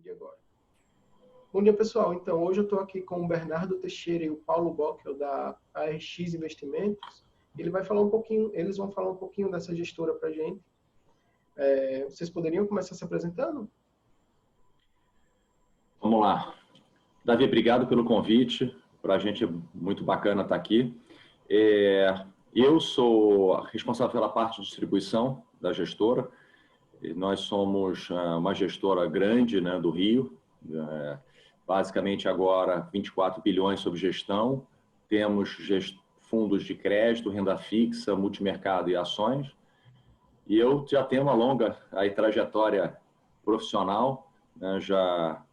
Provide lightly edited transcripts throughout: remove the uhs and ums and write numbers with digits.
de agora. Bom dia, pessoal. Então, hoje eu estou aqui com o Bernardo Teixeira e o Paulo Bockel, da ARX Investimentos. Eles vão falar um pouquinho dessa gestora para a gente. Vocês poderiam começar se apresentando? Vamos lá. Davi, obrigado pelo convite. Para a gente é muito bacana estar aqui. Eu sou responsável pela parte de distribuição da gestora. Nós somos uma gestora grande, né, do Rio. Basicamente, agora, 24 bilhões sob gestão. Temos fundos de crédito, renda fixa, multimercado e ações. E eu já tenho uma longa trajetória profissional, né, já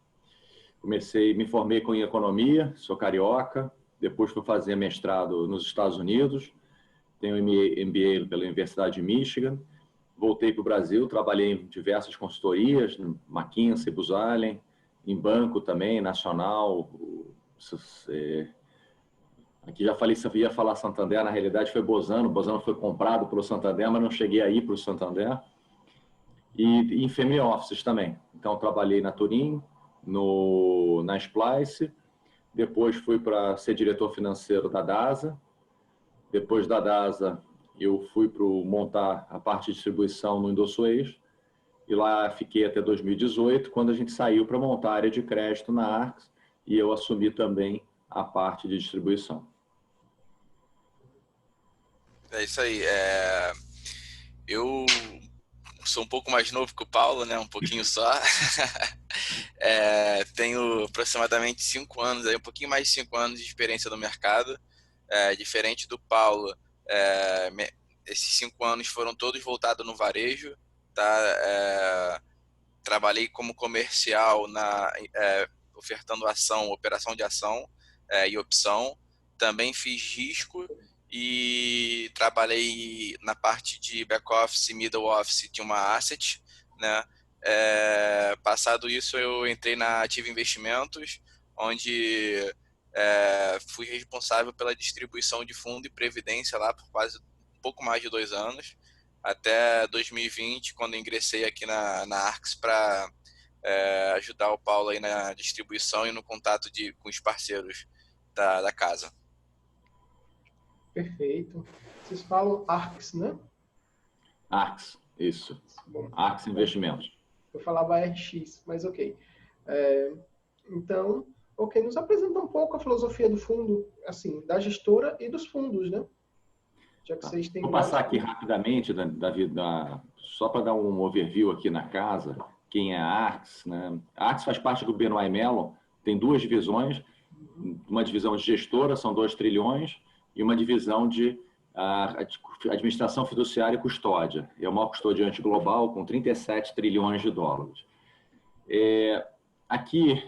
me formei em economia, sou carioca, depois fui fazer mestrado nos Estados Unidos, tenho MBA pela Universidade de Michigan, voltei para o Brasil, trabalhei em diversas consultorias, McKinsey, Booz Allen, em banco também, nacional, aqui já falei, se ia falar Santander, na realidade foi Bozano foi comprado pelo Santander, mas não cheguei a ir para o Santander, e em family offices também, então trabalhei na Turim, na Splice, depois fui para ser diretor financeiro da DASA, depois da DASA eu fui para montar a parte de distribuição no Indosuez, e lá fiquei até 2018, quando a gente saiu para montar a área de crédito na Arx, e eu assumi também a parte de distribuição. É isso aí. Eu sou um pouco mais novo que o Paulo, né? Um pouquinho só. Tenho aproximadamente 5 anos, um pouquinho mais de 5 anos de experiência no mercado. Diferente do Paulo, esses 5 anos foram todos voltados no varejo. Tá? Trabalhei como comercial ofertando operação de ação e opção. Também fiz risco e trabalhei na parte de back-office e middle office de uma asset, né? Passado isso, eu entrei na Ativa Investimentos, onde fui responsável pela distribuição de fundo e previdência lá por quase um pouco mais de 2 anos, até 2020, quando ingressei aqui na Arx para ajudar o Paulo aí na distribuição e no contato com os parceiros da casa. Perfeito. Vocês falam Arx, né? Arx, isso. Bom, Arx Investimentos. Eu falava ARX, mas ok. Então, ok, nos apresenta um pouco a filosofia do fundo, assim, da gestora e dos fundos, né? Já que vocês têm. Vou passar aqui rapidamente, Davi, só para dar um overview aqui na casa, quem é a Arx, né? A Arx faz parte do BNY Mellon, tem 2 divisões, uma divisão de gestora, são 2 trilhões, e uma divisão de administração fiduciária e custódia. É o maior custodiante global, com 37 trilhões de dólares. Aqui,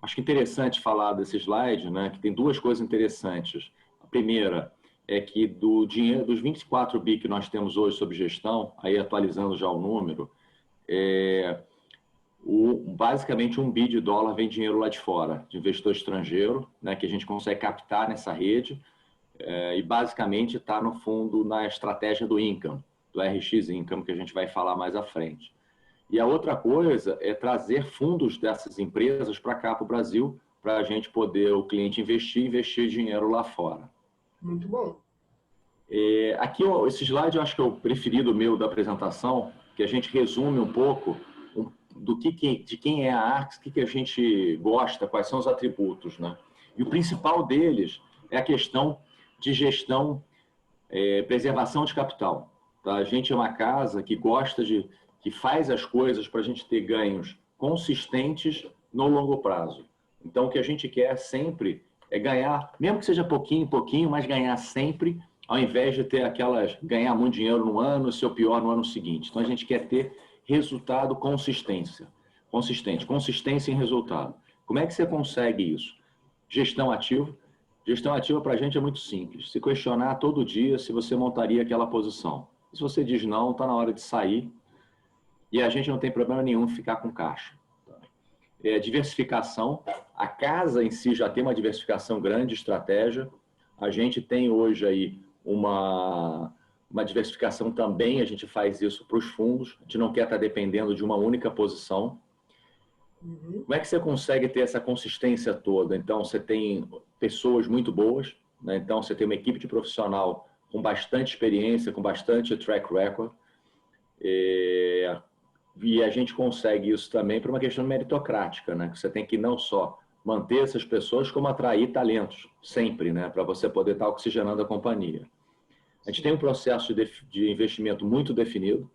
acho que é interessante falar desse slide, né, que tem 2 coisas interessantes. A primeira é que dos 24 bi que nós temos hoje sob gestão, aí atualizando já o número, basicamente $1 bi vem dinheiro lá de fora, de investidor estrangeiro, né, que a gente consegue captar nessa rede, e basicamente está no fundo na estratégia do Income, do RX Income, que a gente vai falar mais à frente. E a outra coisa é trazer fundos dessas empresas para cá, para o Brasil, para a gente poder, o cliente investir dinheiro lá fora. Muito bom. Aqui, esse slide eu acho que é o preferido meu da apresentação, que a gente resume um pouco de quem é a Arx, o que a gente gosta, quais são os atributos, né? E o principal deles é a questão de gestão, preservação de capital. Tá? A gente é uma casa que gosta que faz as coisas para a gente ter ganhos consistentes no longo prazo. Então, o que a gente quer sempre é ganhar, mesmo que seja pouquinho, mas ganhar sempre, ao invés de ter ganhar muito dinheiro no ano e ser o pior no ano seguinte. Então, a gente quer ter resultado, consistência em resultado. Como é que você consegue isso? Gestão ativa. Gestão ativa para a gente é muito simples. Se questionar todo dia se você montaria aquela posição. Se você diz não, está na hora de sair. E a gente não tem problema nenhum em ficar com caixa. Diversificação. A casa em si já tem uma diversificação grande de estratégia. A gente tem hoje aí uma diversificação também, a gente faz isso para os fundos. A gente não quer estar dependendo de uma única posição. Uhum. Como é que você consegue ter essa consistência toda? Então, você tem pessoas muito boas, né? Então, você tem uma equipe de profissional com bastante experiência, com bastante track record, e a gente consegue isso também por uma questão meritocrática, né? Você tem que não só manter essas pessoas, como atrair talentos, sempre, né? Para você poder estar oxigenando a companhia. A gente tem um processo de investimento muito definido,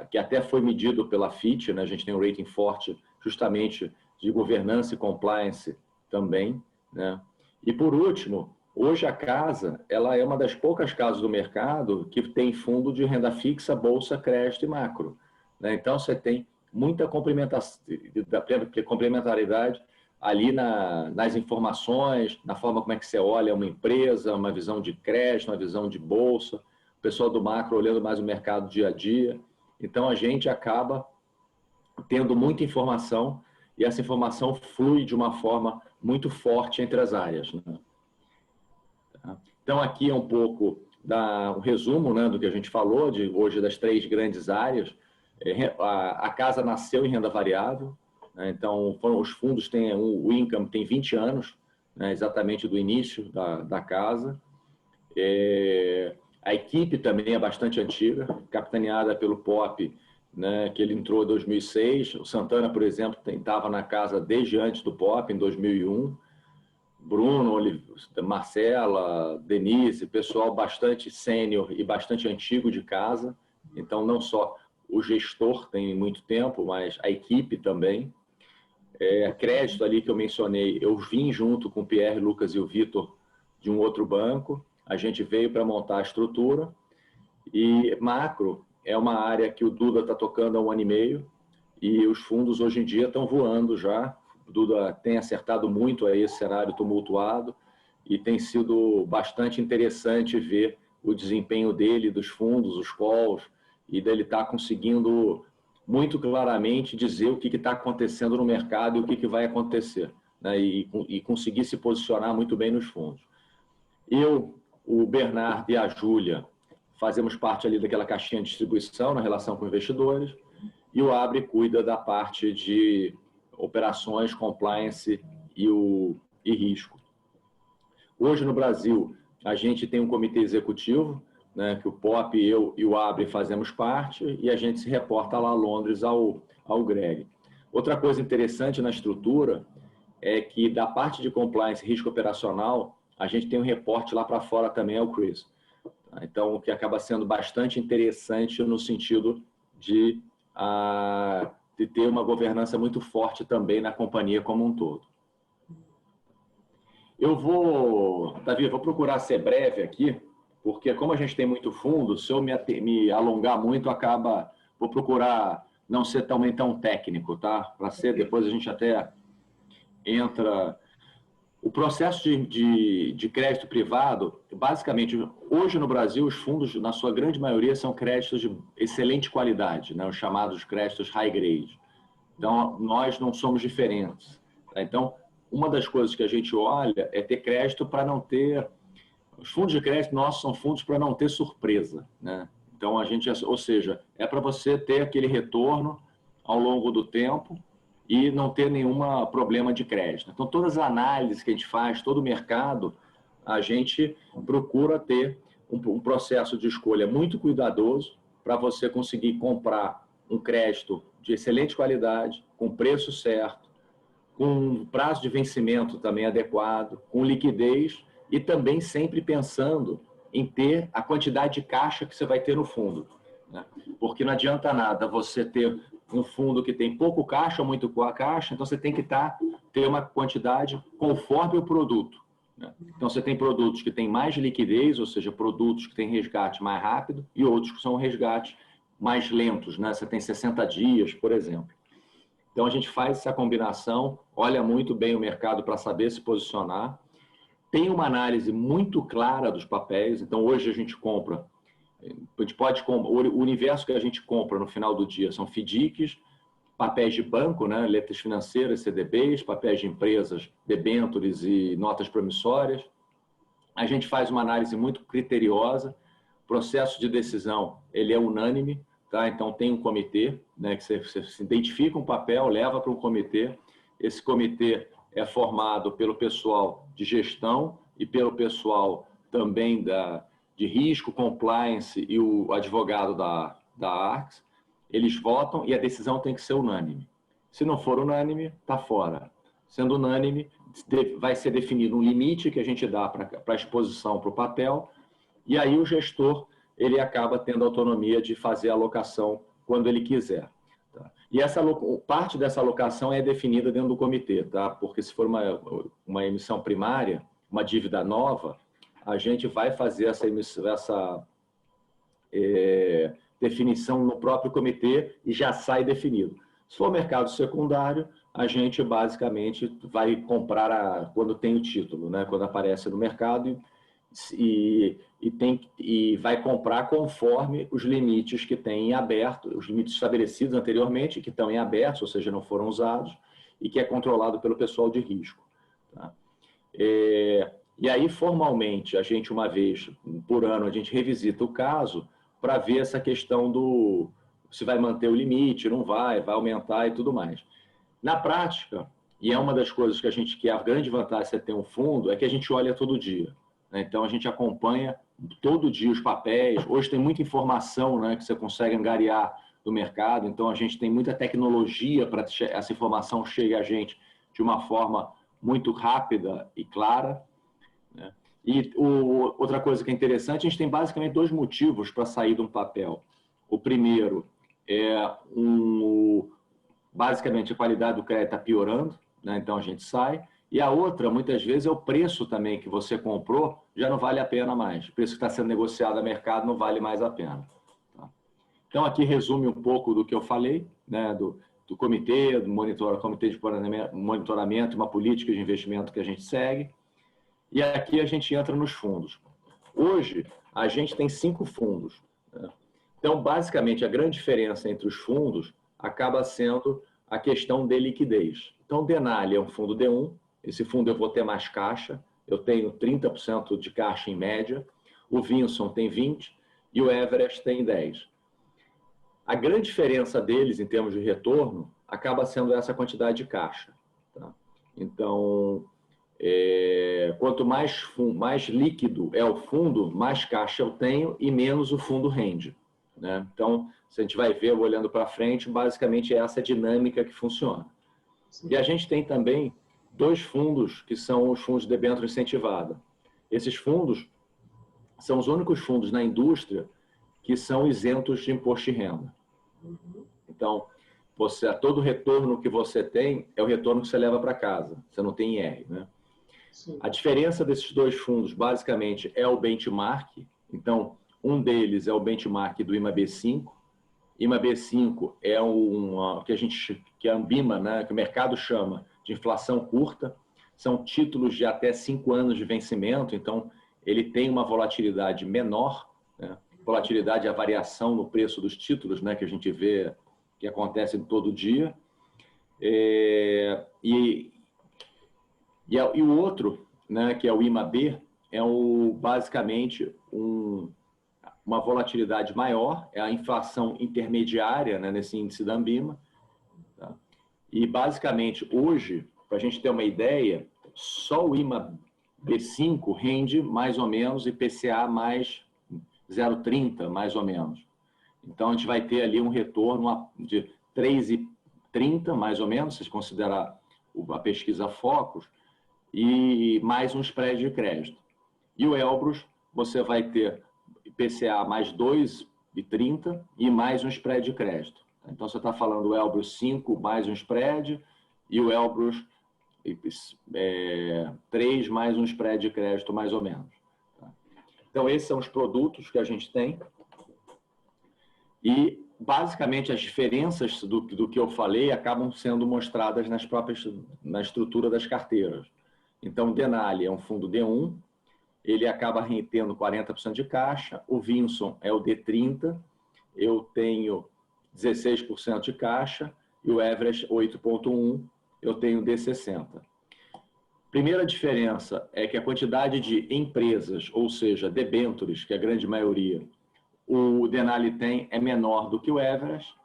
que até foi medido pela Fitch, né? A gente tem um rating forte justamente de governança e compliance também, né? E por último, hoje a casa, ela é uma das poucas casas do mercado que tem fundo de renda fixa, bolsa, crédito e macro, né? Então você tem muita complementaridade ali nas informações, na forma como é que você olha uma empresa, uma visão de crédito, uma visão de bolsa, o pessoal do macro olhando mais o mercado dia a dia. Então, a gente acaba tendo muita informação e essa informação flui de uma forma muito forte entre as áreas, né? Então, aqui é um pouco um resumo, né, do que a gente falou, de hoje das 3 grandes áreas. A casa nasceu em renda variável, né? Então, os fundos têm, o Income tem 20 anos, né, exatamente do início da casa. A equipe também é bastante antiga, capitaneada pelo Pop, né, que ele entrou em 2006. O Santana, por exemplo, estava na casa desde antes do Pop, em 2001. Bruno, Marcela, Denise, pessoal bastante sênior e bastante antigo de casa. Então, não só o gestor tem muito tempo, mas a equipe também. Crédito ali que eu mencionei, eu vim junto com o Pierre, Lucas e o Vitor de um outro banco. A gente veio para montar a estrutura. E macro é uma área que o Duda está tocando há 1 ano e meio e os fundos hoje em dia estão voando já. O Duda tem acertado muito aí esse cenário tumultuado e tem sido bastante interessante ver o desempenho dele, dos fundos, os calls, e dele estar conseguindo muito claramente dizer o que está acontecendo no mercado e o que vai acontecer, né? E conseguir se posicionar muito bem nos fundos. Eu, o Bernardo e a Júlia fazemos parte ali daquela caixinha de distribuição na relação com investidores, e o Abre cuida da parte de operações, compliance e risco. Hoje no Brasil, a gente tem um comitê executivo, né, que o Pop, eu e o Abre fazemos parte, e a gente se reporta lá a Londres ao Greg. Outra coisa interessante na estrutura é que da parte de compliance e risco operacional, a gente tem um reporte lá para fora também ao Chris. Então, o que acaba sendo bastante interessante no sentido de ter uma governança muito forte também na companhia como um todo. Davi, eu vou procurar ser breve aqui, porque como a gente tem muito fundo, se eu me alongar muito, vou procurar não ser também tão técnico, tá? Para ser, depois a gente até entra. O processo de crédito privado, basicamente, hoje no Brasil, os fundos, na sua grande maioria, são créditos de excelente qualidade, né? Os chamados créditos high grade. Então, nós não somos diferentes, tá? Então, uma das coisas que a gente olha é ter crédito para não ter... Os fundos de crédito nossos são fundos para não ter surpresa, né? Então, ou seja, é para você ter aquele retorno ao longo do tempo e não ter nenhum problema de crédito. Então, todas as análises que a gente faz, todo o mercado, a gente procura ter um processo de escolha muito cuidadoso para você conseguir comprar um crédito de excelente qualidade, com preço certo, com prazo de vencimento também adequado, com liquidez e também sempre pensando em ter a quantidade de caixa que você vai ter no fundo, né? Porque não adianta nada você ter um fundo que tem pouco caixa ou muito caixa, então você tem que ter uma quantidade conforme o produto, né? Então você tem produtos que têm mais liquidez, ou seja, produtos que têm resgate mais rápido, e outros que são resgates mais lentos, né? Você tem 60 dias, por exemplo. Então a gente faz essa combinação, olha muito bem o mercado para saber se posicionar, tem uma análise muito clara dos papéis. Então hoje a gente o universo que a gente compra no final do dia são FDICs, papéis de banco, né, letras financeiras, CDBs, papéis de empresas, debêntures e notas promissórias. A gente faz uma análise muito criteriosa, o processo de decisão ele é unânime, tá? Então tem um comitê, né, que você se identifica um papel, leva para um comitê. Esse comitê é formado pelo pessoal de gestão e pelo pessoal também de risco, compliance e o advogado da ARCS. Eles votam e a decisão tem que ser unânime. Se não for unânime, está fora. Sendo unânime, vai ser definido um limite que a gente dá para a exposição para o papel, e aí o gestor ele acaba tendo autonomia de fazer a alocação quando ele quiser. Tá? E parte dessa alocação é definida dentro do comitê, tá? Porque se for uma emissão primária, uma dívida nova, a gente vai fazer essa definição no próprio comitê e já sai definido. Se for mercado secundário, a gente basicamente vai comprar quando tem o título, né? Quando aparece no mercado e vai comprar conforme os limites que tem em aberto, os limites estabelecidos anteriormente, que estão em aberto, ou seja, não foram usados, e que é controlado pelo pessoal de risco. Tá? E aí, formalmente, a gente, uma vez por ano, a gente revisita o caso para ver essa questão se vai manter o limite, não vai aumentar e tudo mais. Na prática, e é uma das coisas que a grande vantagem de você ter um fundo, é que a gente olha todo dia. Né? Então, a gente acompanha todo dia os papéis. Hoje tem muita informação, né, que você consegue angariar do mercado, então a gente tem muita tecnologia para que essa informação chegue a gente de uma forma muito rápida e clara. Né? E outra coisa que é interessante, a gente tem basicamente 2 motivos para sair de um papel. O primeiro é basicamente a qualidade do crédito está piorando, né? Então a gente sai. E a outra, muitas vezes, é o preço também que você comprou, já não vale a pena mais. O preço que está sendo negociado a mercado não vale mais a pena. Tá? Então aqui resume um pouco do que eu falei, né? do comitê, comitê de monitoramento, uma política de investimento que a gente segue. E aqui a gente entra nos fundos. Hoje, a gente tem 5 fundos. Né? Então, basicamente, a grande diferença entre os fundos acaba sendo a questão de liquidez. Então, o Denali é um fundo D1. Esse fundo eu vou ter mais caixa. Eu tenho 30% de caixa em média. O Vinson tem 20% e o Everest tem 10%. A grande diferença deles, em termos de retorno, acaba sendo essa quantidade de caixa. Tá? Então, quanto mais líquido é o fundo, mais caixa eu tenho e menos o fundo rende. Né? Então, se a gente vai ver olhando para frente, basicamente é essa dinâmica que funciona. Sim. E a gente tem também 2 fundos que são os fundos de debênture incentivada. Esses fundos são os únicos fundos na indústria que são isentos de imposto de renda. Então, todo retorno que você tem é o retorno que você leva para casa. Você não tem IR, né? Sim. A diferença desses 2 fundos, basicamente, é o benchmark. Então, um deles é o benchmark do IMAB5. IMAB5 é que a Ambima, né, que o mercado chama de inflação curta. São títulos de até 5 anos de vencimento, então ele tem uma volatilidade menor. Né? Volatilidade é a variação no preço dos títulos, né, que a gente vê que acontece todo dia. E o outro, né, que é o IMAB, é basicamente uma volatilidade maior, é a inflação intermediária, né, nesse índice da Ambima. Tá? E, basicamente, hoje, para a gente ter uma ideia, só o IMAB5 rende mais ou menos IPCA mais 0,30, mais ou menos. Então, a gente vai ter ali um retorno de 3,30, mais ou menos, se considerar a pesquisa Focus, e mais um spread de crédito. E o Elbrus, você vai ter IPCA mais 2,30 e mais um spread de crédito. Então, você está falando do Elbrus 5 mais um spread e o Elbrus 3 mais um spread de crédito, mais ou menos. Então, esses são os produtos que a gente tem. E, basicamente, as diferenças do que eu falei acabam sendo mostradas na estrutura das carteiras. Então, o Denali é um fundo D1, ele acaba retendo 40% de caixa, o Vinson é o D30, eu tenho 16% de caixa, e o Everest 8,1%, eu tenho D60. Primeira diferença é que a quantidade de empresas, ou seja, debêntures, que é a grande maioria, o Denali tem é menor do que o Everest.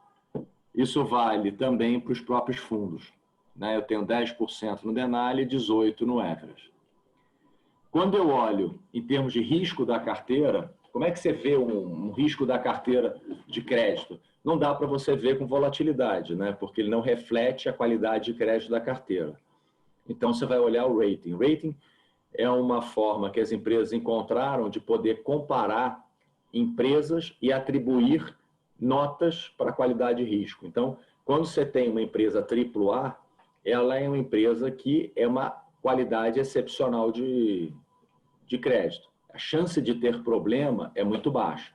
Isso vale também para os próprios fundos, né? Eu tenho 10% no Denali e 18% no Everest. Quando eu olho em termos de risco da carteira, como é que você vê um risco da carteira de crédito? Não dá para você ver com volatilidade, né? Porque ele não reflete a qualidade de crédito da carteira. Então, você vai olhar o rating. Rating é uma forma que as empresas encontraram de poder comparar empresas e atribuir notas para qualidade de risco. Então, quando você tem uma empresa AAA, ela é uma empresa que é uma qualidade excepcional de crédito. A chance de ter problema é muito baixa.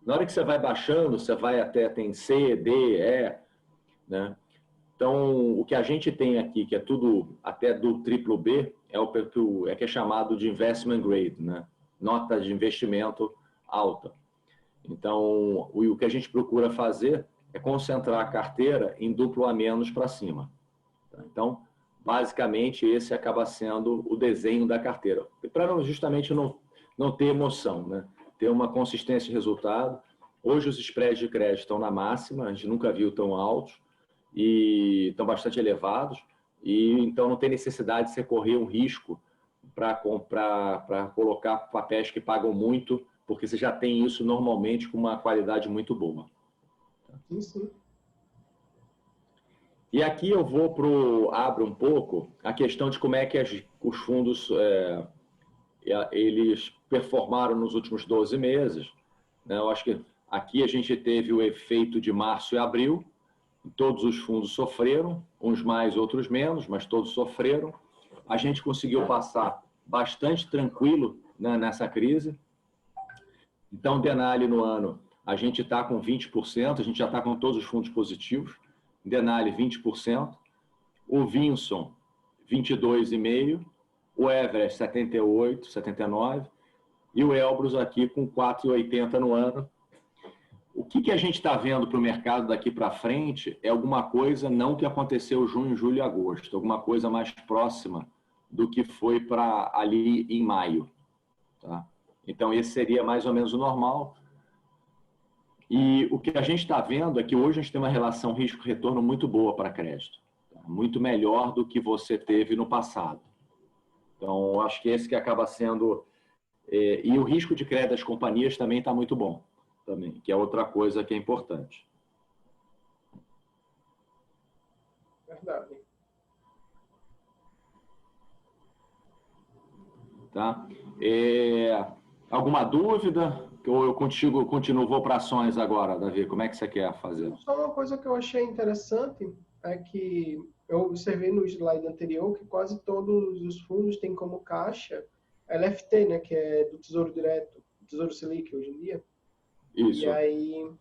Na hora que você vai baixando, você vai até, tem C, D, E, né? Então, o que a gente tem aqui, que é tudo até do triplo B, é que é chamado de investment grade, né? Nota de investimento alta. Então, o que a gente procura fazer é concentrar a carteira em duplo A menos para cima. Então, basicamente, esse acaba sendo o desenho da carteira. Para justamente não ter emoção, né? Ter uma consistência de resultado. Hoje os spreads de crédito estão na máxima, a gente nunca viu tão altos e estão bastante elevados, e então não tem necessidade de você correr um risco para colocar papéis que pagam muito, porque você já tem isso normalmente com uma qualidade muito boa. Sim, sim. E aqui eu abro um pouco a questão de como é que os fundos eles performaram nos últimos 12 meses. Né? Eu acho que aqui a gente teve o efeito de março e abril. Todos os fundos sofreram, uns mais, outros menos, mas todos sofreram. A gente conseguiu passar bastante tranquilo, né, nessa crise. Então, Denali no ano, a gente está com 20%, a gente já está com todos os fundos positivos. Denali, 20%. O Vinson, 22,5%. O Everest, 78%, 79%. E o Elbrus aqui com 4,80% no ano. O que a gente está vendo para o mercado daqui para frente é alguma coisa não que aconteceu junho, julho e agosto, alguma coisa mais próxima do que foi para ali em maio. Tá? Então, esse seria mais ou menos o normal. E o que a gente está vendo é que hoje a gente tem uma relação risco-retorno muito boa para crédito. Tá? Muito melhor do que você teve no passado. Então, acho que esse que acaba sendo... E o risco de crédito das companhias também está muito bom. Também, que é outra coisa que é importante. Verdade. Tá? Alguma dúvida? Ou eu continuo, vou para ações agora, Davi? Como é que você quer fazer? Só uma coisa que eu achei interessante é que eu observei no slide anterior que quase todos os fundos têm como caixa LFT, né, que é do Tesouro Direto, Tesouro Selic hoje em dia. Isso. E aí,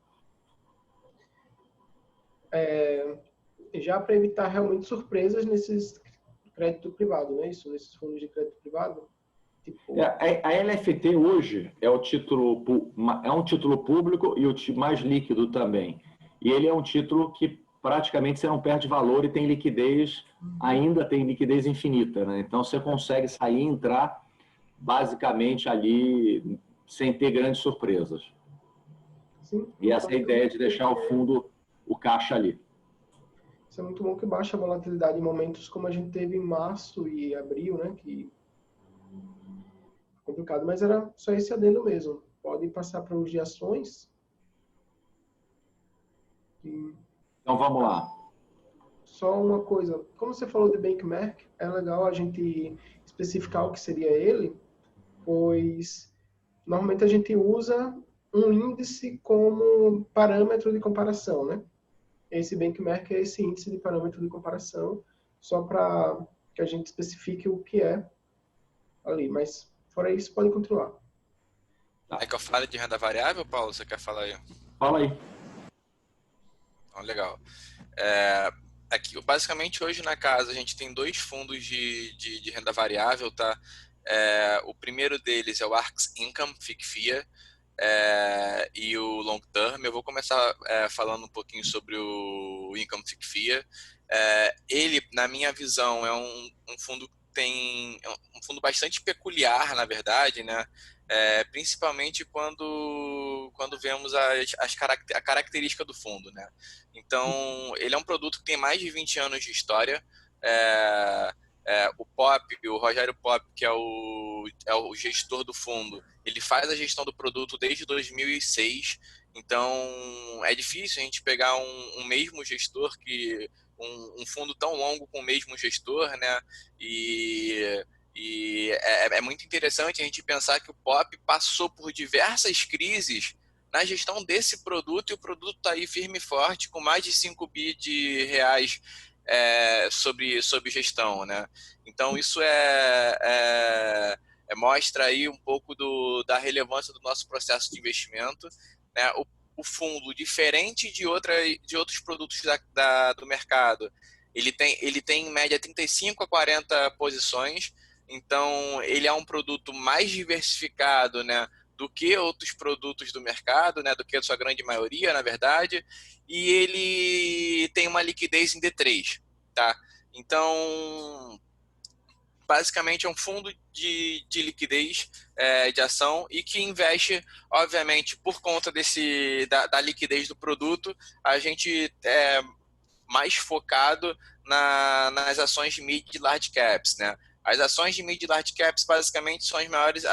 já para evitar realmente surpresas nesses crédito privado, né? Isso, nesses fundos de crédito privado. Tipo... A LFT hoje é um título público e o mais líquido também. E ele é um título que praticamente você não perde valor e tem liquidez, ainda tem liquidez infinita, né? Então você consegue sair e entrar basicamente ali sem ter grandes surpresas. Sim, e essa é a ideia de deixar o fundo, o caixa ali. Isso é muito bom, que baixa a volatilidade em momentos como a gente teve em março e abril, né? Que complicado, mas era só esse adendo mesmo. Podem passar para os de ações. Então vamos lá. Só uma coisa, como você falou de benchmark, é legal a gente especificar o que seria ele, pois normalmente a gente usa um índice como parâmetro de comparação, né? Esse benchmark é esse índice de parâmetro de comparação, só para que a gente especifique o que é ali, mas fora isso, pode continuar. É que eu falo de renda variável, Paulo? Você quer falar aí? Fala aí. Então, legal. Aqui, basicamente, hoje na casa, a gente tem dois fundos de renda variável, tá? O primeiro deles é o Arx Income, FICFIA, e o Long Term. Eu vou começar falando um pouquinho sobre o Income FICFIA. Ele, na minha visão, é um fundo que tem um fundo bastante peculiar, na verdade, né? principalmente quando vemos a característica do fundo, né? Então, ele é um produto que tem mais de 20 anos de história. O Rogério Pop, que é o gestor do fundo, ele faz a gestão do produto desde 2006. Então, é difícil a gente pegar um mesmo gestor, um fundo tão longo com o mesmo gestor, né? E é muito interessante a gente pensar que o Pop passou por diversas crises na gestão desse produto, e o produto está aí firme e forte, com mais de 5 bi de reais sob gestão, né? Então, isso mostra aí um pouco da relevância do nosso processo de investimento, né? O fundo, diferente de outros produtos do mercado, ele tem em média 35 a 40 posições. Então, ele é um produto mais diversificado, né, do que outros produtos do mercado, né, do que a sua grande maioria, na verdade, e ele tem uma liquidez em D3, tá? Então, basicamente é um fundo de liquidez de ação, e que investe, obviamente, por conta da liquidez do produto, a gente é mais focado nas ações de mid e large caps, né? As ações de mid e large caps basicamente são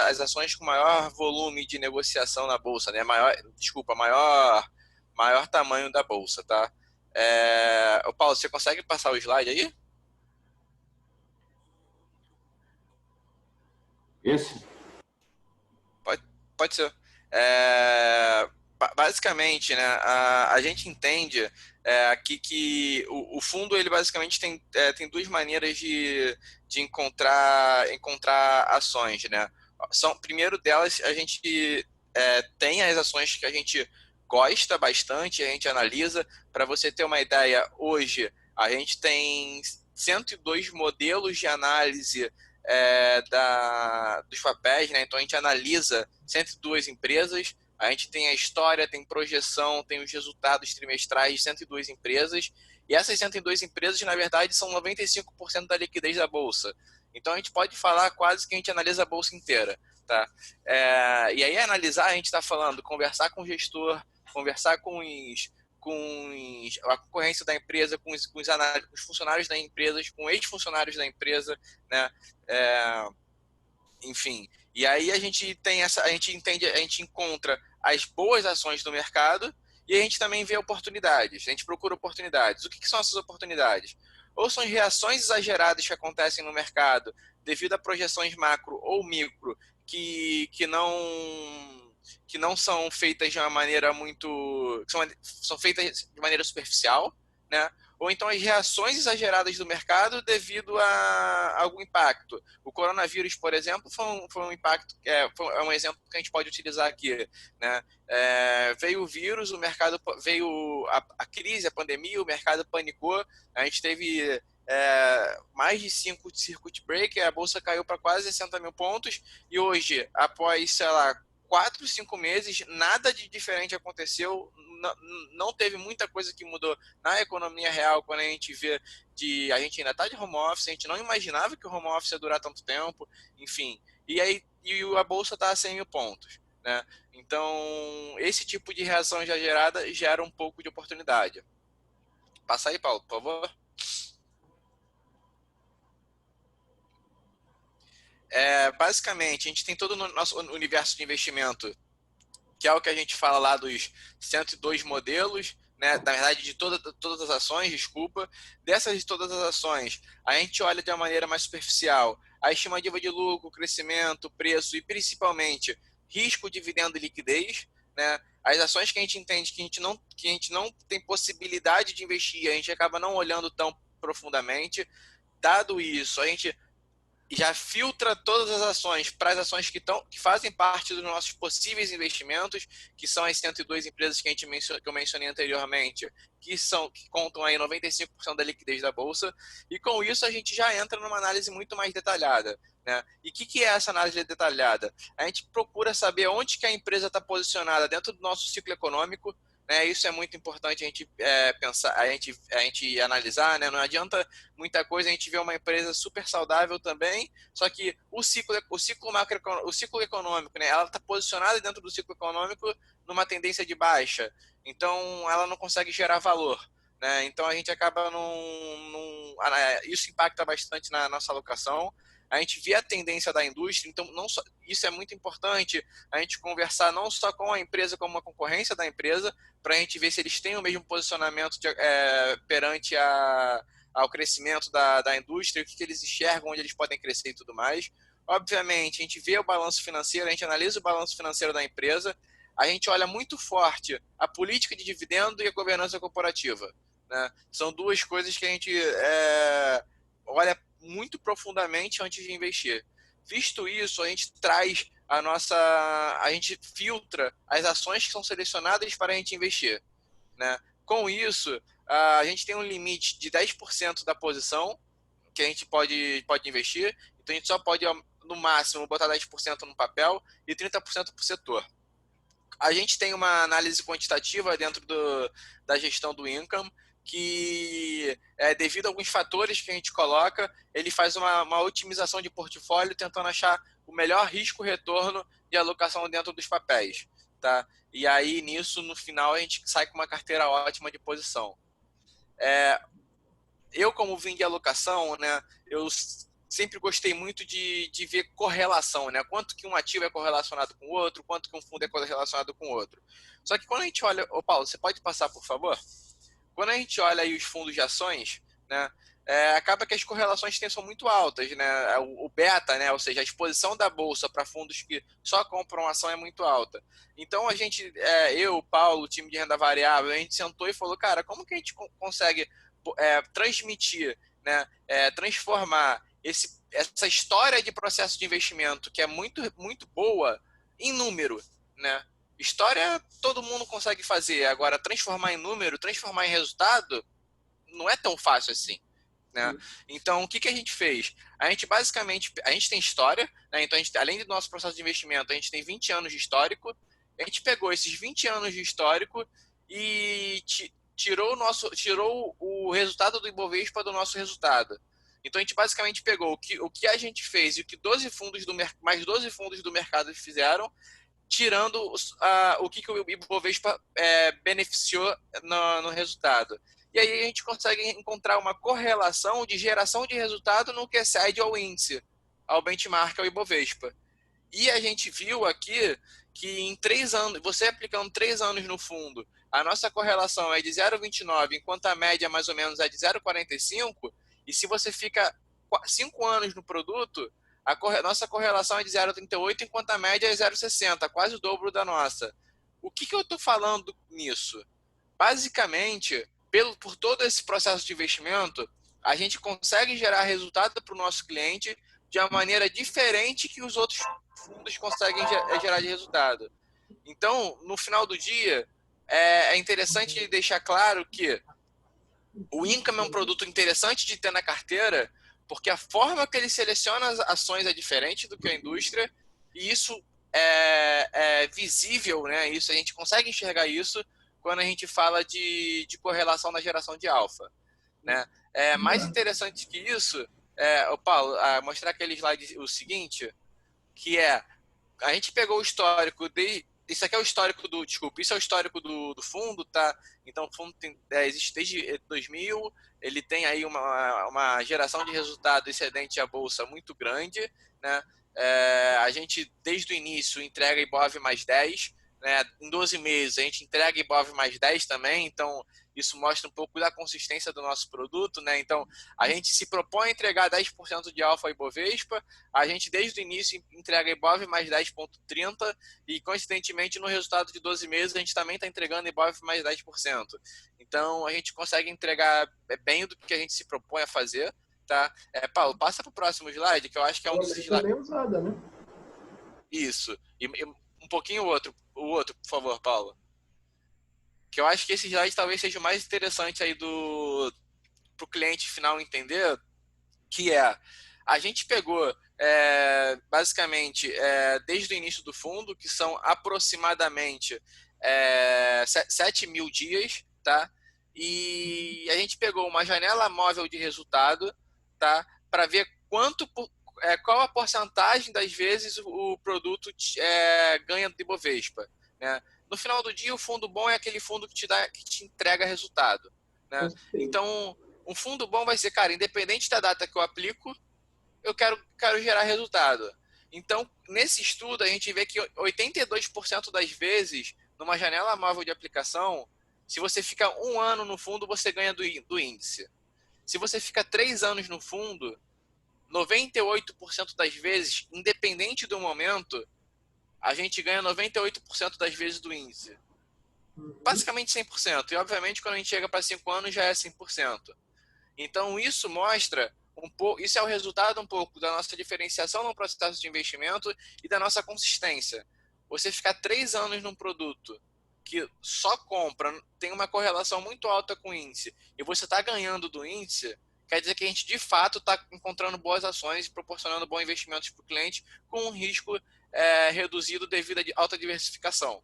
as ações com maior volume de negociação na bolsa, né? Maior tamanho da bolsa, tá? Paulo, você consegue passar o slide aí? Esse? Pode ser. Basicamente, né, a gente entende aqui que o fundo, ele basicamente tem duas maneiras de encontrar ações, né? Primeiro delas, a gente tem as ações que a gente gosta bastante, a gente analisa. Para você ter uma ideia, hoje a gente tem 102 modelos de análise dos papéis, né? Então a gente analisa 102 empresas, a gente tem a história, tem projeção, tem os resultados trimestrais de 102 empresas, e essas 102 empresas, na verdade, são 95% da liquidez da bolsa. Então a gente pode falar quase que a gente analisa a bolsa inteira, tá? E aí analisar, a gente está falando, conversar com o gestor, conversar com a concorrência da empresa, com os funcionários da empresa, com ex-funcionários da empresa, né? Enfim, e aí a gente encontra as boas ações do mercado, e a gente também vê oportunidades, a gente procura oportunidades. O que são essas oportunidades? Ou são reações exageradas que acontecem no mercado devido a projeções macro ou micro que não são feitas de uma maneira são feitas de maneira superficial, né? Ou então as reações exageradas do mercado devido a algum impacto. O coronavírus, por exemplo, foi um impacto, é um exemplo que a gente pode utilizar aqui, né? Veio o vírus, o mercado veio a crise, a pandemia, o mercado panicou, a gente teve mais de 5 circuit break, a bolsa caiu para quase 60 mil pontos, e hoje, após, sei lá, 4, 5 meses, nada de diferente aconteceu, não teve muita coisa que mudou na economia real. Quando a gente vê a gente ainda está de home office, a gente não imaginava que o home office ia durar tanto tempo, enfim, e a bolsa está a 100 mil pontos, né? Então, esse tipo de reação já gera um pouco de oportunidade. Passa aí, Paulo, por favor. Basicamente, a gente tem todo o nosso universo de investimento, que é o que a gente fala lá dos 102 modelos, né? Na verdade, de todas as ações, desculpa. Dessas de todas as ações, a gente olha de uma maneira mais superficial a estimativa de lucro, crescimento, preço e, principalmente, risco, dividendo e liquidez, né? As ações que a gente entende que a gente não tem possibilidade de investir, a gente acaba não olhando tão profundamente. Dado isso, a gente já filtra todas as ações para as ações que fazem parte dos nossos possíveis investimentos, que são as 102 empresas que eu mencionei anteriormente, que contam aí 95% da liquidez da bolsa, e com isso a gente já entra numa análise muito mais detalhada, né? E o que é essa análise detalhada? A gente procura saber onde que a empresa está posicionada dentro do nosso ciclo econômico, né? Isso é muito importante a gente pensar, a gente analisar, né? Não adianta muita coisa a gente ver uma empresa super saudável também, só que o ciclo econômico, né? Ela está posicionada dentro do ciclo econômico numa tendência de baixa, então ela não consegue gerar valor, né? Então a gente acaba isso impacta bastante na nossa alocação. A gente vê a tendência da indústria, então não só, isso é muito importante, a gente conversar não só com a empresa, como uma concorrência da empresa, para a gente ver se eles têm o mesmo posicionamento perante ao crescimento da indústria, o que eles enxergam, onde eles podem crescer e tudo mais. Obviamente, a gente vê o balanço financeiro, a gente analisa o balanço financeiro da empresa, a gente olha muito forte a política de dividendo e a governança corporativa, né? São duas coisas que a gente olha muito profundamente antes de investir. Visto isso, a gente traz a gente filtra as ações que são selecionadas para a gente investir, né? Com isso, a gente tem um limite de 10% da posição que a gente pode investir, então a gente só pode, no máximo, botar 10% no papel e 30% por setor. A gente tem uma análise quantitativa dentro da gestão do income, que devido a alguns fatores que a gente coloca, ele faz uma otimização de portfólio tentando achar o melhor risco-retorno de alocação dentro dos papéis, tá? E aí, nisso, no final, a gente sai com uma carteira ótima de posição. Eu, como vim de alocação, né, eu sempre gostei muito de ver correlação, né? Quanto que um ativo é correlacionado com o outro, quanto que um fundo é correlacionado com o outro. Só que quando a gente olha... Ô, Paulo, você pode passar, por favor? Quando a gente olha aí os fundos de ações, né, acaba que as correlações são muito altas, né? O beta, né, ou seja, a exposição da bolsa para fundos que só compram ação é muito alta. Então a gente, eu, Paulo, o time de renda variável, a gente sentou e falou, cara, como que a gente consegue transmitir, né, transformar essa história de processo de investimento que é muito, muito boa em número, né? História todo mundo consegue fazer, agora transformar em número, transformar em resultado, não é tão fácil assim, né? Então, o que a gente fez? A gente basicamente, a gente tem história, né? Então, além do nosso processo de investimento, a gente tem 20 anos de histórico, a gente pegou esses 20 anos de histórico e tirou o resultado do Ibovespa do nosso resultado. Então, a gente basicamente pegou o que a gente fez e o que 12 fundos do mercado fizeram, tirando o que o Ibovespa beneficiou no resultado. E aí a gente consegue encontrar uma correlação de geração de resultado no que excede ao índice, ao benchmark, ao Ibovespa. E a gente viu aqui que em 3 anos, você aplicando 3 anos no fundo, a nossa correlação é de 0,29, enquanto a média mais ou menos é de 0,45, e se você fica 5 anos no produto, nossa correlação é de 0,38, enquanto a média é 0,60, quase o dobro da nossa. O que eu estou falando nisso? Basicamente, por todo esse processo de investimento, a gente consegue gerar resultado para o nosso cliente de uma maneira diferente que os outros fundos conseguem gerar de resultado. Então, no final do dia, é interessante deixar claro que o income é um produto interessante de ter na carteira, porque a forma que ele seleciona as ações é diferente do que a indústria, e isso é visível, né? Isso, a gente consegue enxergar isso quando a gente fala de correlação na geração de alfa, né? Mais interessante que isso, Paulo, mostrar aquele slide o seguinte, que a gente pegou o histórico isso aqui é o histórico isso é o histórico do fundo, tá? Então o fundo existe desde 2000, ele tem aí uma geração de resultado excedente à bolsa muito grande, né? A gente, desde o início, entrega Ibov mais 10, né? Em 12 meses a gente entrega Ibov mais 10 também, então isso mostra um pouco da consistência do nosso produto, né? Então, a gente se propõe a entregar 10% de alfa Ibovespa, a gente desde o início entrega Ibov mais 10,30 e, coincidentemente, no resultado de 12 meses, a gente também está entregando Ibov mais 10%. Então, a gente consegue entregar bem do que a gente se propõe a fazer, tá? Paulo, passa para o próximo slide, que eu acho que é um dos slides. Bem usada, né? Isso. E um pouquinho o outro, por favor, Paulo. Que eu acho que esse slide talvez seja o mais interessante aí para o cliente final entender, que a gente pegou basicamente desde o início do fundo, que são aproximadamente 7 mil dias, tá? E a gente pegou uma janela móvel de resultado, tá? Para ver qual a porcentagem das vezes o produto ganha do Ibovespa, né? No final do dia, o fundo bom é aquele fundo que te entrega resultado, né? Então, um fundo bom vai ser, cara, independente da data que eu aplico, eu quero gerar resultado. Então, nesse estudo, a gente vê que 82% das vezes, numa janela móvel de aplicação, se você fica 1 ano no fundo, você ganha do índice. Se você fica 3 anos no fundo, 98% das vezes, independente do momento, a gente ganha 98% das vezes do índice. Basicamente 100%. E, obviamente, quando a gente chega para 5 anos, já é 100%. Então, isso mostra isso é o resultado um pouco da nossa diferenciação no processo de investimento e da nossa consistência. Você ficar 3 anos num produto que só compra, tem uma correlação muito alta com o índice, e você está ganhando do índice, quer dizer que a gente, de fato, está encontrando boas ações e proporcionando bons investimentos para o cliente com um risco reduzido devido à alta diversificação.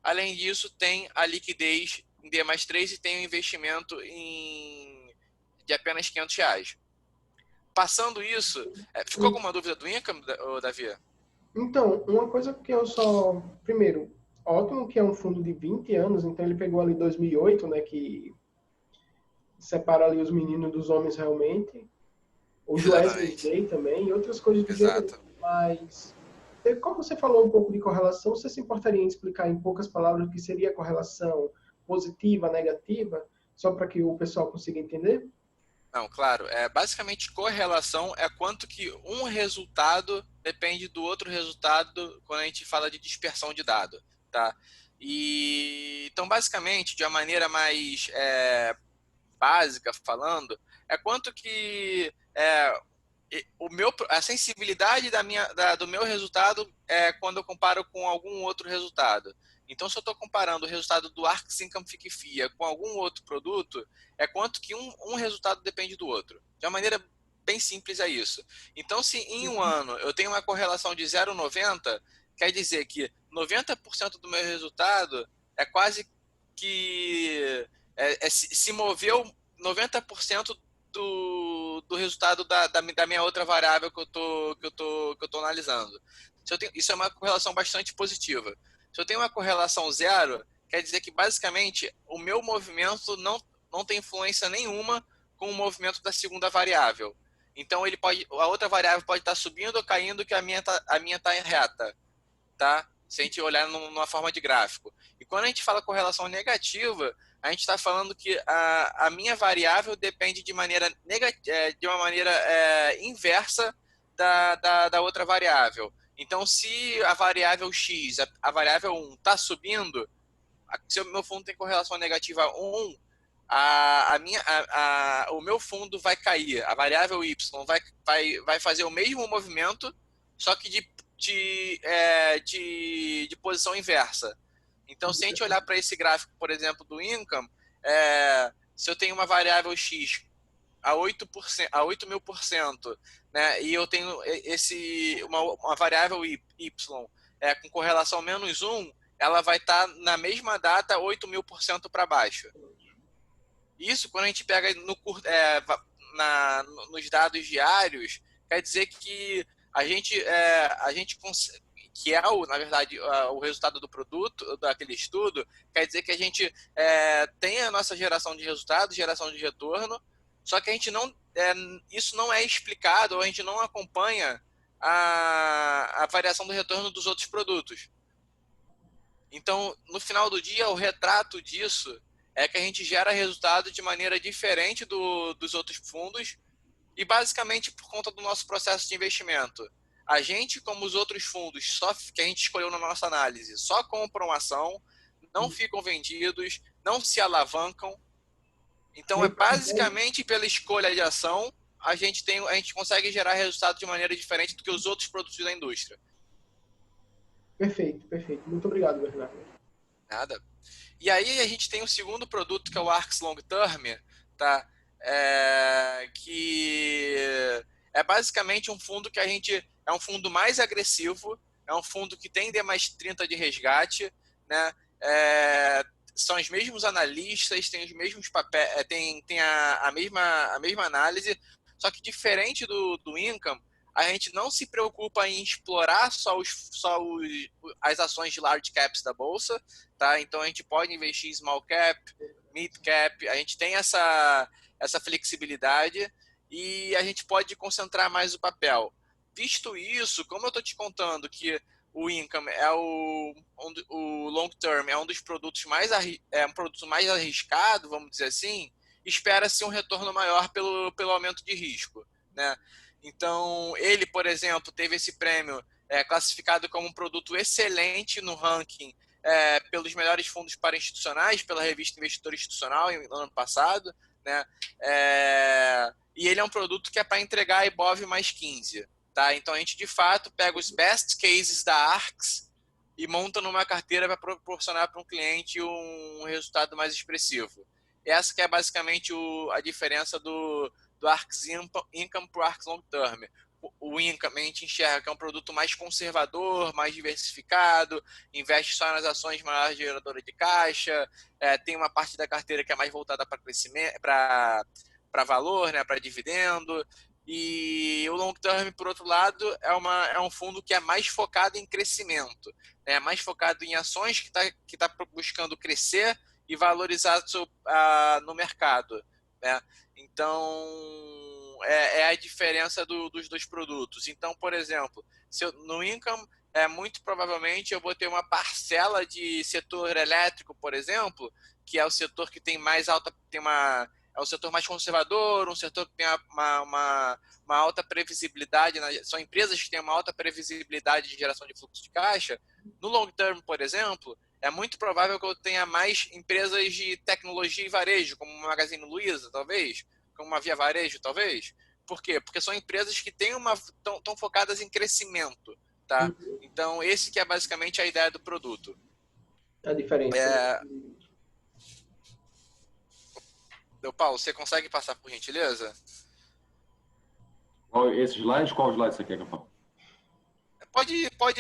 Além disso, tem a liquidez em D+3 e tem o investimento de apenas R$ 500. Passando isso, ficou alguma dúvida do Income, Davi? Então, uma coisa que eu só... Primeiro, ótimo que é um fundo de 20 anos, então ele pegou ali 2008, né, que separa ali os meninos dos homens realmente. O Wesley Day também, e outras coisas do gênero. Mas, como você falou um pouco de correlação, você se importaria em explicar em poucas palavras o que seria a correlação positiva, negativa, só para que o pessoal consiga entender? Não, claro. Basicamente, correlação é quanto que um resultado depende do outro resultado quando a gente fala de dispersão de dado, tá? Então, basicamente, de uma maneira mais básica falando, é quanto que a sensibilidade do meu resultado quando eu comparo com algum outro resultado. Então, se eu estou comparando o resultado do Arx Income FIA com algum outro produto, é quanto que um resultado depende do outro. De uma maneira bem simples é isso. Então, se em um ano eu tenho uma correlação de 0,90, quer dizer que 90% do meu resultado é quase que se moveu 90% do resultado da minha outra variável que eu tô analisando. Isso é uma correlação bastante positiva. Se eu tenho uma correlação zero, quer dizer que basicamente o meu movimento não tem influência nenhuma com o movimento da segunda variável. Então a outra variável pode estar subindo ou caindo, que a minha tá reta, tá? Se a gente olhar numa forma de gráfico. E quando a gente fala correlação negativa, a gente está falando que a minha variável depende de uma maneira inversa da outra variável. Então, se a variável x, a variável 1, está subindo, se o meu fundo tem correlação negativa 1, o meu fundo vai cair. A variável y vai fazer o mesmo movimento, só que de posição inversa. Então, se a gente olhar para esse gráfico, por exemplo, do income, se eu tenho uma variável x a 8.000%, né, e eu tenho uma variável y com correlação -1, ela vai estar na mesma data 8.000% para baixo. Isso, quando a gente pega nos dados diários, quer dizer que a gente consegue, que é, na verdade, o resultado do produto, daquele estudo, quer dizer que a gente tem a nossa geração de resultado, geração de retorno, só que a gente isso não é explicado, ou a gente não acompanha a variação do retorno dos outros produtos. Então, no final do dia, o retrato disso é que a gente gera resultado de maneira diferente dos outros fundos, e basicamente por conta do nosso processo de investimento. A gente, como os outros fundos que a gente escolheu na nossa análise, só compram ação, não ficam vendidos, não se alavancam. Então, basicamente pela escolha de ação, a gente consegue gerar resultado de maneira diferente do que os outros produtos da indústria. Perfeito, perfeito. Muito obrigado, Bernardo. Nada. E aí a gente tem o segundo produto, que é o Arx Long Term, tá? Que é basicamente um fundo que é um fundo mais agressivo, é um fundo que tem D+30 de resgate, né? são os mesmos analistas, têm os mesmos papéis, tem a mesma análise, só que diferente do Income, a gente não se preocupa em explorar as ações de large caps da bolsa, tá? Então a gente pode investir em small cap, mid cap, a gente tem essa flexibilidade e a gente pode concentrar mais o papel. Visto isso, como eu estou te contando que o Income é o long term é um dos produtos um produto mais arriscado, vamos dizer assim, espera-se um retorno maior pelo aumento de risco, né? Então, ele, por exemplo, teve esse prêmio classificado como um produto excelente no ranking pelos melhores fundos para institucionais, pela revista Investidor Institucional no ano passado, né? E ele é um produto que é para entregar a Ibov mais 15. Tá? Então, a gente, de fato, pega os best cases da ARX e monta numa carteira para proporcionar para um cliente um resultado mais expressivo. Essa que é basicamente a diferença do ARX Income para o ARX Long Term. O Income a gente enxerga que é um produto mais conservador, mais diversificado, investe só nas ações maiores geradoras de caixa, tem uma parte da carteira que é mais voltada para crescimento, para valor, né, para dividendo. E o Long Term, por outro lado, é um fundo que é mais focado em crescimento, né, mais focado em ações que tá buscando crescer e valorizar no mercado, né? Então, é a diferença dos dois produtos. Então, por exemplo, no Income, muito provavelmente eu vou ter uma parcela de setor elétrico, por exemplo, que é o setor que tem mais alta, é o setor mais conservador, um setor que tem uma alta previsibilidade, são empresas que têm uma alta previsibilidade de geração de fluxo de caixa. No long term, por exemplo, é muito provável que eu tenha mais empresas de tecnologia e varejo, como uma Magazine Luiza, talvez, como uma Via Varejo, talvez. Por quê? Porque são empresas que estão focadas em crescimento, tá? Então, esse que é basicamente a ideia do produto. A diferença. Paulo, você consegue passar por gentileza? Esse slide? Qual slide você quer que eu fale?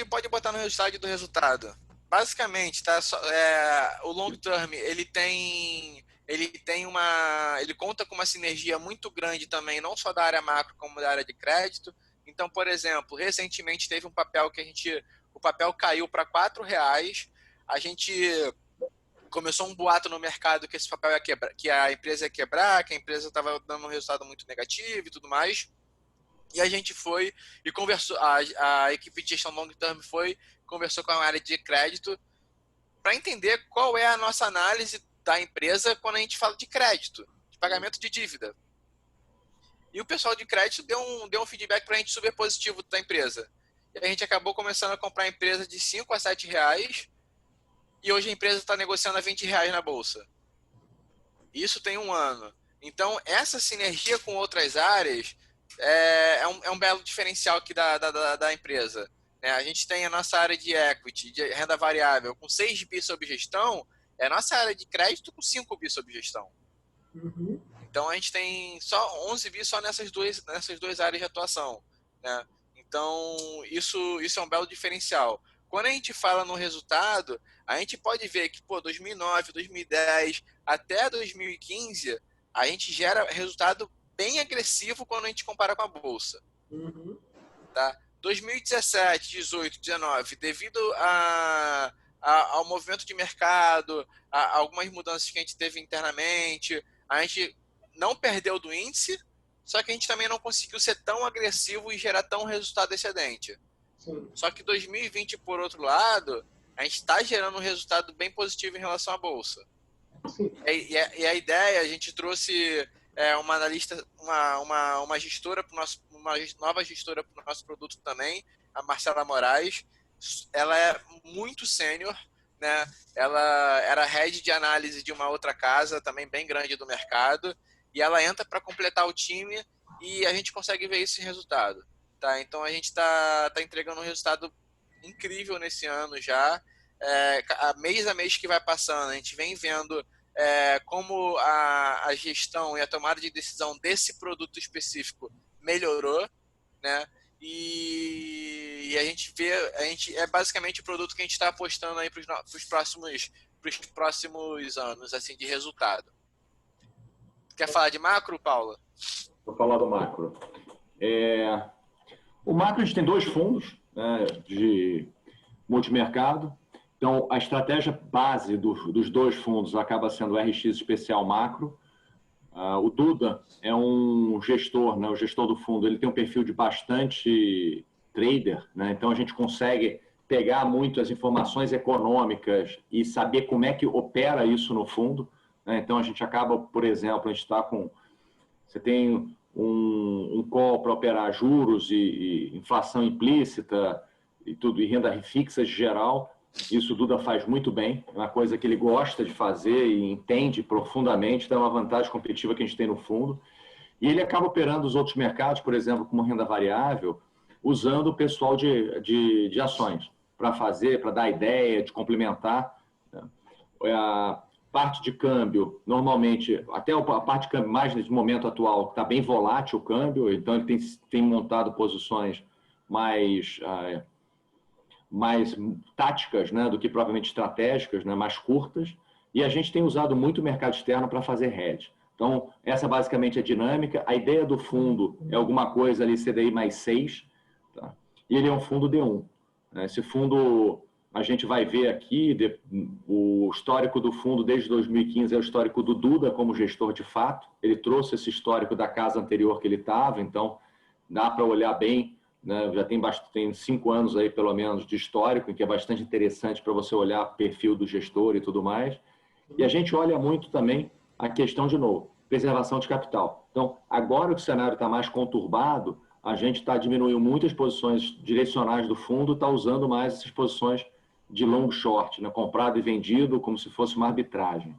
Pode botar no slide do resultado. Basicamente, tá? O long term ele conta com uma sinergia muito grande também, não só da área macro como da área de crédito. Então, por exemplo, recentemente teve um papel o papel caiu para R$4. A gente começou um boato no mercado que esse papel ia quebrar, que a empresa ia quebrar, que a empresa estava dando um resultado muito negativo e tudo mais. E a gente foi e conversou, a equipe de gestão long term conversou com a área de crédito para entender qual é a nossa análise da empresa quando a gente fala de crédito, de pagamento de dívida. E o pessoal de crédito deu um feedback para a gente super positivo da empresa. E a gente acabou começando a comprar a empresa de R$5 a R$7, e hoje a empresa está negociando a R$20 na bolsa. Isso tem um ano. Então, essa sinergia com outras áreas é um belo diferencial aqui da empresa. A gente tem a nossa área de equity, de renda variável, com 6 bi sob gestão, é a nossa área de crédito com 5 bi sob gestão. Uhum. Então, a gente tem só 11 bi só nessas duas áreas de atuação, né? Então, isso é um belo diferencial. Quando a gente fala no resultado, a gente pode ver que, 2009, 2010, até 2015, a gente gera resultado bem agressivo quando a gente compara com a bolsa. Uhum. Tá? 2017, 18, 19, devido ao movimento de mercado, a algumas mudanças que a gente teve internamente, a gente não perdeu do índice, só que a gente também não conseguiu ser tão agressivo e gerar tão resultado excedente. Sim. Só que 2020, por outro lado, a gente está gerando um resultado bem positivo em relação à bolsa. Sim. E a ideia, a gente trouxe uma analista, uma gestora uma nova gestora para o nosso produto também, a Marcela Moraes. Ela é muito sênior, né? Ela era head de análise de uma outra casa também bem grande do mercado, e ela entra para completar o time e a gente consegue ver esse resultado. Tá? Então a gente está entregando um resultado incrível nesse ano já. Mês a mês que vai passando, a gente vem vendo como a gestão e a tomada de decisão desse produto específico melhorou, né? E a gente vê, é basicamente o produto que a gente está apostando aí para os próximos para os próximos anos, assim, de resultado. Quer falar de macro, Paula? Vou falar do macro. O macro, a gente tem 2 fundos, né, de multimercado. Então, a estratégia base dos 2 fundos acaba sendo o RX Especial Macro. O Duda é um gestor, né, o gestor do fundo, ele tem um perfil de bastante trader, né, então a gente consegue pegar muito as informações econômicas e saber como é que opera isso no fundo, né, então a gente acaba, por exemplo, a gente está com... Você tem um call para operar juros e inflação implícita e tudo, e renda fixa de geral. Isso o Duda faz muito bem, é uma coisa que ele gosta de fazer e entende profundamente, então é uma vantagem competitiva que a gente tem no fundo. E ele acaba operando os outros mercados, por exemplo, como renda variável, usando o pessoal de ações para fazer, para dar ideia, de complementar, né? A parte de câmbio, normalmente, até a parte de câmbio mais nesse momento atual, está bem volátil o câmbio, então ele tem montado posições mais táticas, né, do que propriamente estratégicas, né, mais curtas, e a gente tem usado muito o mercado externo para fazer hedge. Então, essa basicamente é a dinâmica. A ideia do fundo é alguma coisa ali CDI mais 6, tá? E ele é um fundo D1. Esse fundo, a gente vai ver aqui, o histórico do fundo desde 2015 é o histórico do Duda como gestor de fato. Ele trouxe esse histórico da casa anterior que ele estava, então dá para olhar bem, né? Já tem 5 anos aí, pelo menos, de histórico, que é bastante interessante para você olhar o perfil do gestor e tudo mais. E a gente olha muito também a questão, de novo, preservação de capital. Então, agora que o cenário está mais conturbado, a gente está diminuindo muitas posições direcionais do fundo, está usando mais essas posições de long short, né? Comprado e vendido, como se fosse uma arbitragem.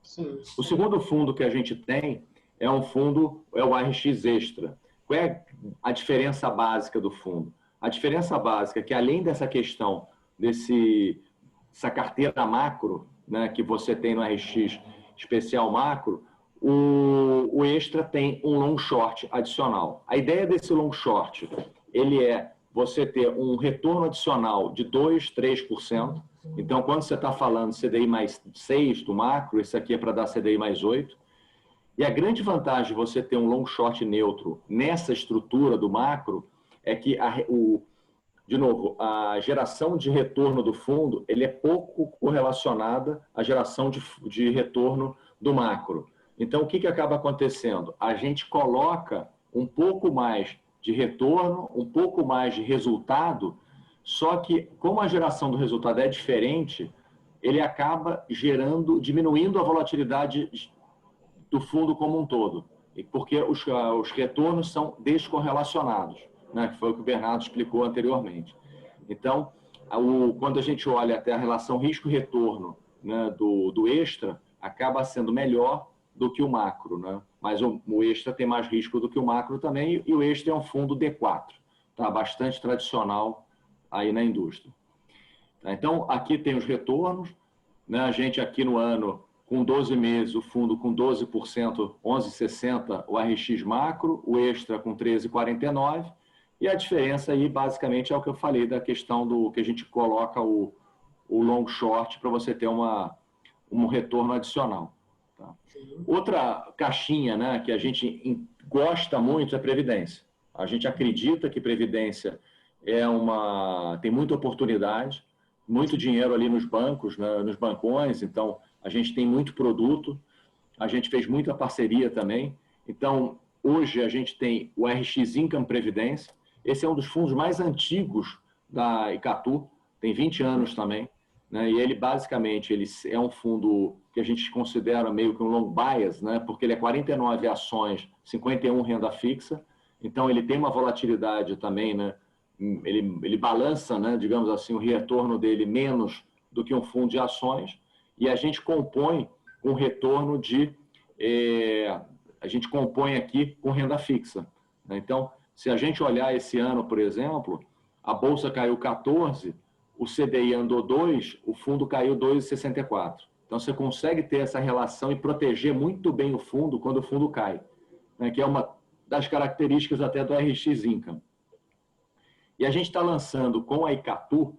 Sim. O segundo fundo que a gente tem é um fundo, é o RX Extra. Qual é a diferença básica do fundo? A diferença básica é que, além dessa questão, dessa carteira macro, né, que você tem no RX Especial Macro, o Extra tem um long short adicional. A ideia desse long short, ele é você ter um retorno adicional de 2%, 3%. Então, quando você está falando CDI mais 6 do macro, isso aqui é para dar CDI mais 8%. E a grande vantagem de você ter um long short neutro nessa estrutura do macro é que, de novo, a geração de retorno do fundo ele é pouco correlacionada à geração de retorno do macro. Então, o que acaba acontecendo? A gente coloca um pouco mais de retorno, um pouco mais de resultado, só que, como a geração do resultado é diferente, ele acaba diminuindo a volatilidade do fundo como um todo, porque os retornos são descorrelacionados, né? Que foi o que o Bernardo explicou anteriormente. Então, quando a gente olha até a relação risco-retorno, né, do Extra, acaba sendo melhor do que o macro, né? Mas o Extra tem mais risco do que o macro também, e o Extra é um fundo D4, tá? Bastante tradicional aí na indústria. Então, aqui tem os retornos, né? A gente aqui no ano, com 12 meses, o fundo com 12%, 11,60%, o RX macro, o Extra com 13,49%, e a diferença aí, basicamente, é o que eu falei da questão do que a gente coloca o long short para você ter um retorno adicional. Tá? Outra caixinha, né, que a gente gosta muito é Previdência. A gente acredita que Previdência tem muita oportunidade, muito dinheiro ali nos bancos, né, nos bancões, então a gente tem muito produto, a gente fez muita parceria também. Então, hoje a gente tem o RX Income Previdência. Esse é um dos fundos mais antigos da Icatu, tem 20 anos também, né? E ele, basicamente, ele é um fundo que a gente considera meio que um long bias, né? Porque ele é 49 ações, 51 renda fixa. Então, ele tem uma volatilidade também, né? Ele balança, né, digamos assim, o retorno dele menos do que um fundo de ações. E a gente compõe um retorno a gente compõe aqui com renda fixa. Então, se a gente olhar esse ano, por exemplo, a Bolsa caiu 14%, o CDI andou 2%, o fundo caiu 2,64%. Então, você consegue ter essa relação e proteger muito bem o fundo quando o fundo cai, né, que é uma das características até do RX Income. E a gente está lançando com a Icatu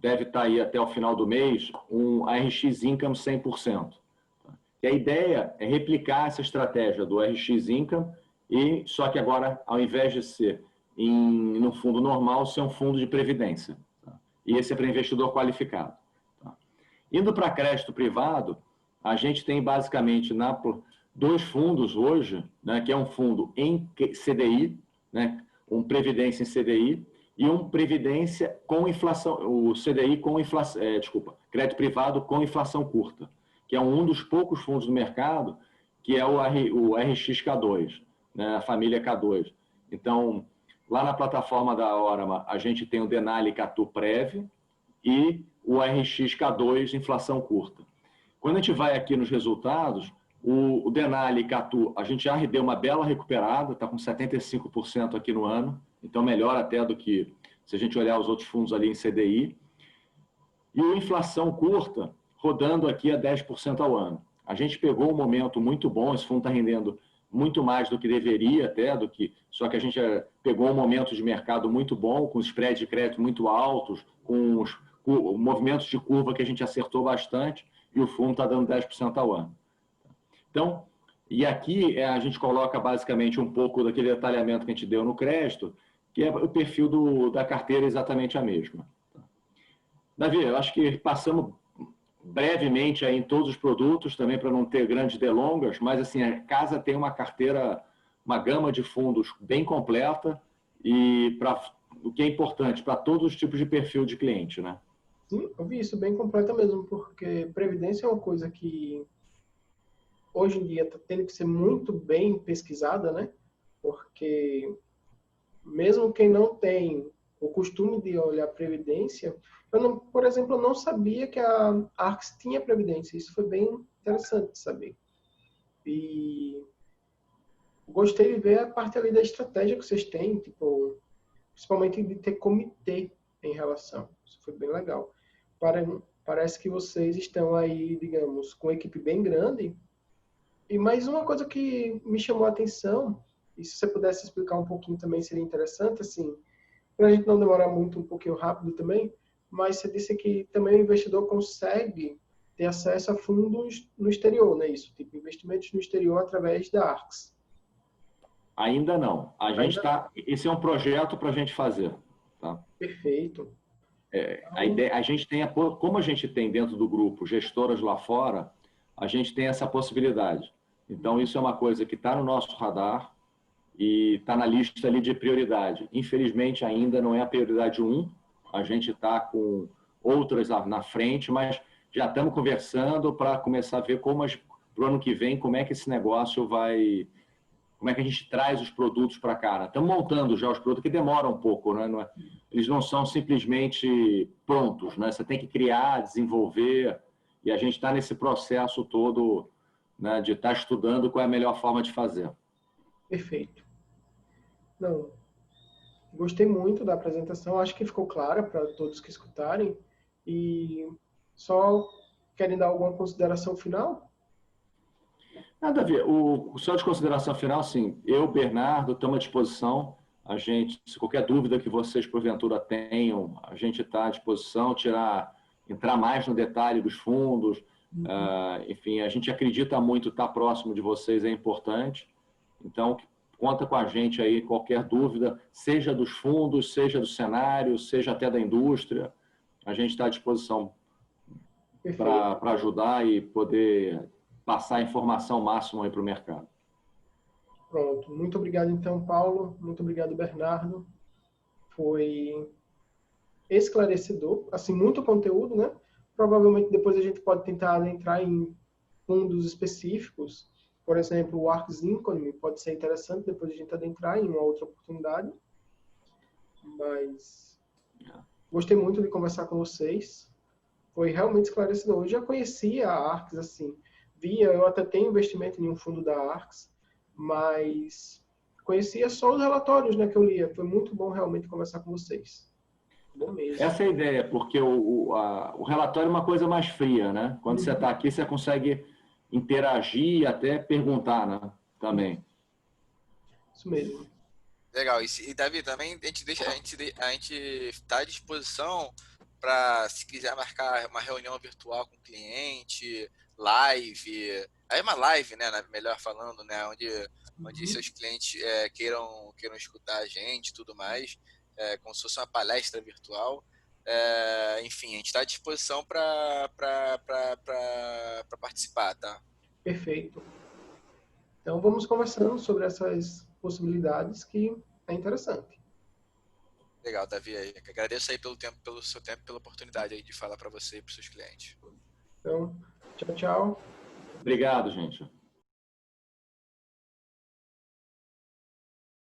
deve estar aí até o final do mês, um ARX Income 100%. E a ideia é replicar essa estratégia do ARX Income, só que agora, ao invés de ser no fundo normal, ser um fundo de previdência. E esse é para investidor qualificado. Indo para crédito privado, a gente tem basicamente dois fundos hoje, né, que é um fundo em CDI, né, um previdência em CDI, e um previdência com inflação, o CDI com inflação, crédito privado com inflação curta, que é um dos poucos fundos do mercado, que é o RX K2, né, a família K2. Então, lá na plataforma da Orama, a gente tem o Denali Catu Prev e o RX K2 inflação curta. Quando a gente vai aqui nos resultados, o Denali Catu, a gente já deu uma bela recuperada, está com 75% aqui no ano, então melhor até do que se a gente olhar os outros fundos ali em CDI. E o inflação curta, rodando aqui a 10% ao ano. A gente pegou um momento muito bom, esse fundo está rendendo muito mais do que deveria até, só que a gente pegou um momento de mercado muito bom, com spread de crédito muito altos, com os movimentos de curva que a gente acertou bastante, e o fundo está dando 10% ao ano. Então, e aqui a gente coloca basicamente um pouco daquele detalhamento que a gente deu no crédito, que é o perfil da carteira exatamente a mesma. Davi, eu acho que passamos brevemente aí em todos os produtos, também para não ter grandes delongas, mas assim, a casa tem uma carteira, uma gama de fundos bem completa e o que é importante para todos os tipos de perfil de cliente, né? Sim, eu vi isso bem completa mesmo, porque previdência é uma coisa que hoje em dia está tendo que ser muito bem pesquisada, né? Porque mesmo quem não tem o costume de olhar previdência, por exemplo, eu não sabia que a Arx tinha previdência. Isso foi bem interessante de saber. E gostei de ver a parte ali da estratégia que vocês têm, tipo, principalmente de ter comitê em relação. Isso foi bem legal. Parece que vocês estão aí, digamos, com uma equipe bem grande. E mais uma coisa que me chamou a atenção, e se você pudesse explicar um pouquinho também seria interessante, assim, para a gente não demorar muito, um pouquinho rápido também, mas você disse que também o investidor consegue ter acesso a fundos no exterior, né? Isso, tipo, investimentos no exterior através da Arx. Ainda não. Esse é um projeto para a gente fazer. Tá? Perfeito. A gente tem, como a gente tem dentro do grupo gestoras lá fora, a gente tem essa possibilidade. Então, isso é uma coisa que está no nosso radar e está na lista ali de prioridade. Infelizmente, ainda não é a prioridade 1. A gente está com outras na frente, mas já estamos conversando para começar a ver para o ano que vem, como é que esse negócio vai... Como é que a gente traz os produtos para cá. Né? Estamos montando já os produtos, que demoram um pouco. Né? Eles não são simplesmente prontos. Né? Você tem que criar, desenvolver... E a gente está nesse processo todo, né, de estar estudando qual é a melhor forma de fazer. Perfeito. Não, gostei muito da apresentação. Acho que ficou clara para todos que escutarem. E só querem dar alguma consideração final? Nada a ver. Só de consideração final, sim. Eu, Bernardo, estamos à disposição. A gente, se qualquer dúvida que vocês, porventura, tenham, a gente está à disposição, entrar mais no detalhe dos fundos. Enfim, a gente acredita muito, estar próximo de vocês é importante. Então, conta com a gente aí, qualquer dúvida, seja dos fundos, seja do cenário, seja até da indústria. A gente está à disposição para ajudar e poder passar a informação máxima aí para o mercado. Pronto. Muito obrigado, então, Paulo. Muito obrigado, Bernardo. Foi esclarecedor, assim, muito conteúdo, né? Provavelmente depois a gente pode tentar entrar em fundos específicos, por exemplo, o Arx Income pode ser interessante depois a gente adentrar em uma outra oportunidade, mas gostei muito de conversar com vocês, foi realmente esclarecedor. Eu já conhecia a Arx, assim, eu até tenho investimento em um fundo da Arx, mas conhecia só os relatórios, né, que eu lia. Foi muito bom realmente conversar com vocês. Bom mesmo. Essa é a ideia, porque o relatório é uma coisa mais fria, né? Quando você está aqui, você consegue interagir e até perguntar, né? Também. Isso mesmo. Legal. E Davi, também a gente está à disposição para, se quiser marcar uma reunião virtual com o cliente, live. Aí uma live, né, melhor falando, né, onde seus clientes queiram escutar a gente e tudo mais, como se fosse uma palestra virtual. Enfim, a gente está à disposição para participar, tá? Perfeito. Então, vamos conversando sobre essas possibilidades que é interessante. Legal, Davi. Agradeço aí pelo seu tempo, pela oportunidade aí de falar para você e para os seus clientes. Então, tchau, tchau. Obrigado, gente.